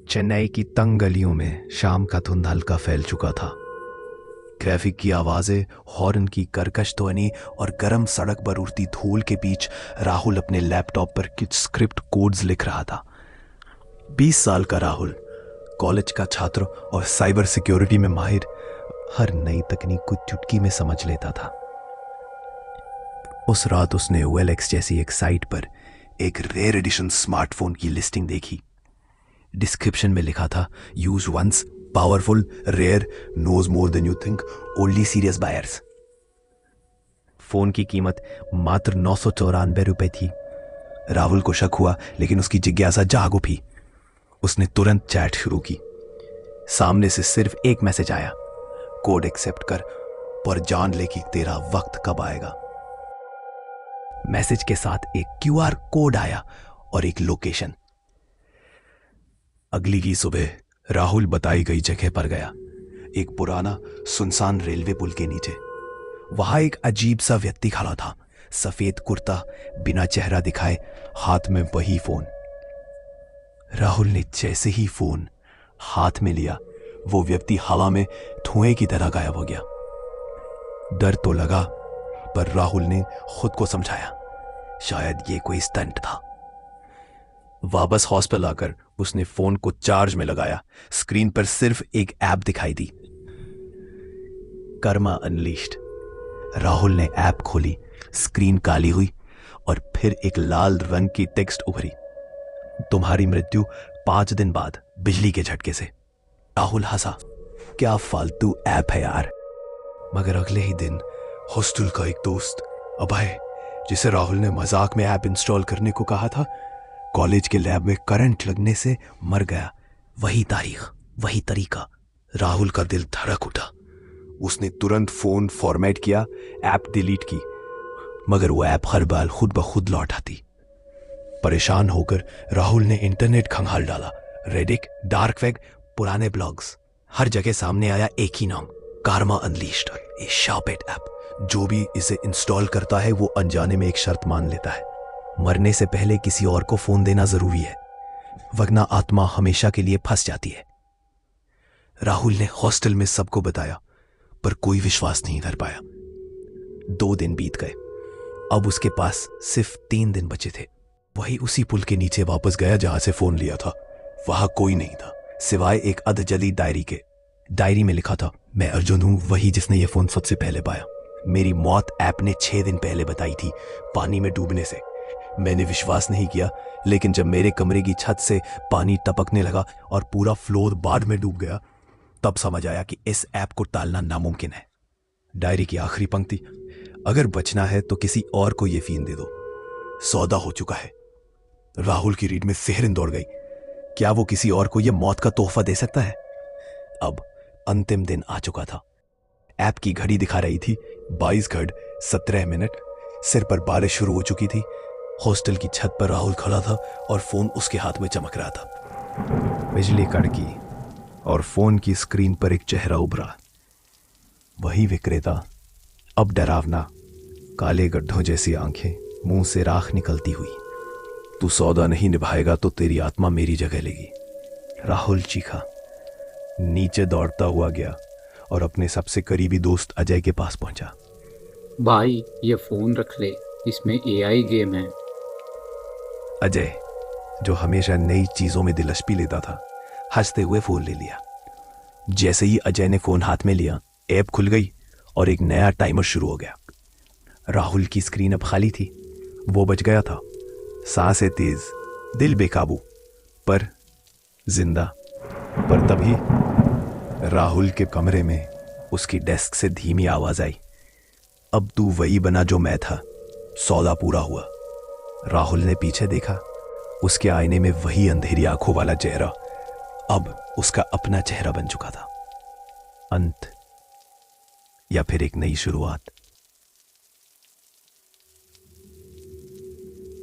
चेन्नई की तंग गलियों में शाम का धुंध हल्का फैल चुका था। ट्रैफिक की आवाजें, हॉर्न की कर्कश ध्वनि और गर्म सड़क पर उड़ती धूल के बीच राहुल अपने लैपटॉप पर कुछ स्क्रिप्ट कोड्स लिख रहा था। 20 साल का राहुल, कॉलेज का छात्र और साइबर सिक्योरिटी में माहिर, हर नई तकनीक को चुटकी में समझ लेता था। उस रात उसने OLX जैसी एक साइट पर एक रेयर एडिशन स्मार्टफोन की लिस्टिंग देखी। डिस्क्रिप्शन में लिखा था, used once, powerful, rare, knows more than you think, only serious buyers. Phone की कीमत मात्र 994 रुपए थी। राहुल को शक हुआ, लेकिन उसकी जिज्ञासा जाग उठी। उसने तुरंत चैट शुरू की। सामने से सिर्फ एक मैसेज आया, कोड एक्सेप्ट कर, पर जान ले कि तेरा वक्त कब आएगा। मैसेज के साथ एक QR कोड आया और एक लोकेशन। अगली की सुबह राहुल बताई गई जगह पर गया, एक पुराना सुनसान रेलवे पुल के नीचे। वहां एक अजीब सा व्यक्ति खड़ा था, सफेद कुर्ता, बिना चेहरा दिखाए, हाथ में वही फोन। राहुल ने जैसे ही फोन हाथ में लिया, वो व्यक्ति हवा में धुएं की तरह गायब हो गया। डर तो लगा, पर राहुल ने खुद को समझाया, शायद ये कोई स्टंट था। वापस हॉस्टल आकर उसने फोन को चार्ज में लगाया। स्क्रीन पर सिर्फ एक ऐप दिखाई दी, कर्मा अनलीश्ड। राहुल ने ऐप खोली, स्क्रीन काली हुई और फिर एक लाल रंग की टेक्स्ट उभरी, तुम्हारी मृत्यु 5 दिन बाद बिजली के झटके से। राहुल हंसा, क्या फालतू ऐप है यार। मगर अगले ही दिन हॉस्टल का एक दोस्त अभय, जिसे राहुल ने मजाक में ऐप इंस्टॉल करने को कहा था, कॉलेज के लैब में करंट लगने से मर गया। वही तारीख, वही तरीका। राहुल का दिल धड़क उठा। उसने तुरंत फोन फॉर्मेट किया, ऐप डिलीट की, मगर वो ऐप हर बार खुद ब खुद लौट आती। परेशान होकर राहुल ने इंटरनेट खंगाल डाला। रेडिट, डार्क वेब, पुराने ब्लॉग्स, हर जगह सामने आया एक ही नाम, कर्मा अनलीश्ड, ए शार्पेट ऐप। जो भी इसे इंस्टॉल करता है वो अनजाने में एक शर्त मान लेता है, मरने से पहले किसी और को फोन देना जरूरी है, वरना आत्मा हमेशा के लिए फंस जाती है। राहुल ने हॉस्टल में सबको बताया, पर कोई विश्वास नहीं कर पाया। 2 दिन बीत गए। अब उसके पास सिर्फ 3 दिन बचे थे। वही उसी पुल के नीचे वापस गया जहां से फोन लिया था। वहां कोई नहीं था, सिवाय एक अधजली डायरी के। डायरी में लिखा था, मैं अर्जुन हूं, वही जिसने ये फोन सबसे पहले पाया। मेरी मौत ऐप ने 6 दिन पहले बताई थी, पानी में डूबने से। मैंने विश्वास नहीं किया, लेकिन जब मेरे कमरे की छत से पानी टपकने लगा और पूरा फ्लोर बाढ़ में डूब गया, तब समझ आया कि इस ऐप को टालना नामुमकिन है। डायरी की आखिरी पंक्ति, अगर बचना है तो किसी और को ये फीन दे दो, सौदा हो चुका है। राहुल की रीढ़ में सिहरन दौड़ गई। क्या वो किसी और को यह मौत का तोहफा दे सकता है? अब अंतिम दिन आ चुका था। ऐप की घड़ी दिखा रही थी 22:17। सिर पर बारिश शुरू हो चुकी थी। हॉस्टल की छत पर राहुल खड़ा था और फोन उसके हाथ में चमक रहा था। बिजली कड़की और फोन की स्क्रीन पर एक चेहरा उभरा। वही विक्रेता, अब डरावना, काले गड्ढों जैसी आंखें, मुंह से राख निकलती हुई। तू सौदा नहीं निभाएगा तो तेरी आत्मा मेरी जगह लेगी। राहुल चीखा, नीचे दौड़ता हुआ गया और अपने सबसे करीबी दोस्त अजय के पास पहुंचा। भाई, ये फोन रख ले, इसमें AI गेम है। अजय, जो हमेशा नई चीजों में दिलचस्पी लेता था, हंसते हुए फोन ले लिया। जैसे ही अजय ने फोन हाथ में लिया, ऐप खुल गई और एक नया टाइमर शुरू हो गया। राहुल की स्क्रीन अब खाली थी। वो बच गया था, सांसें तेज, दिल बेकाबू, पर जिंदा। पर तभी राहुल के कमरे में उसकी डेस्क से धीमी आवाज आई, अब तू वही बना जो मैं था, सौदा पूरा हुआ। राहुल ने पीछे देखा, उसके आईने में वही अंधेरी आंखों वाला चेहरा अब उसका अपना चेहरा बन चुका था। अंत या फिर एक नई शुरुआत।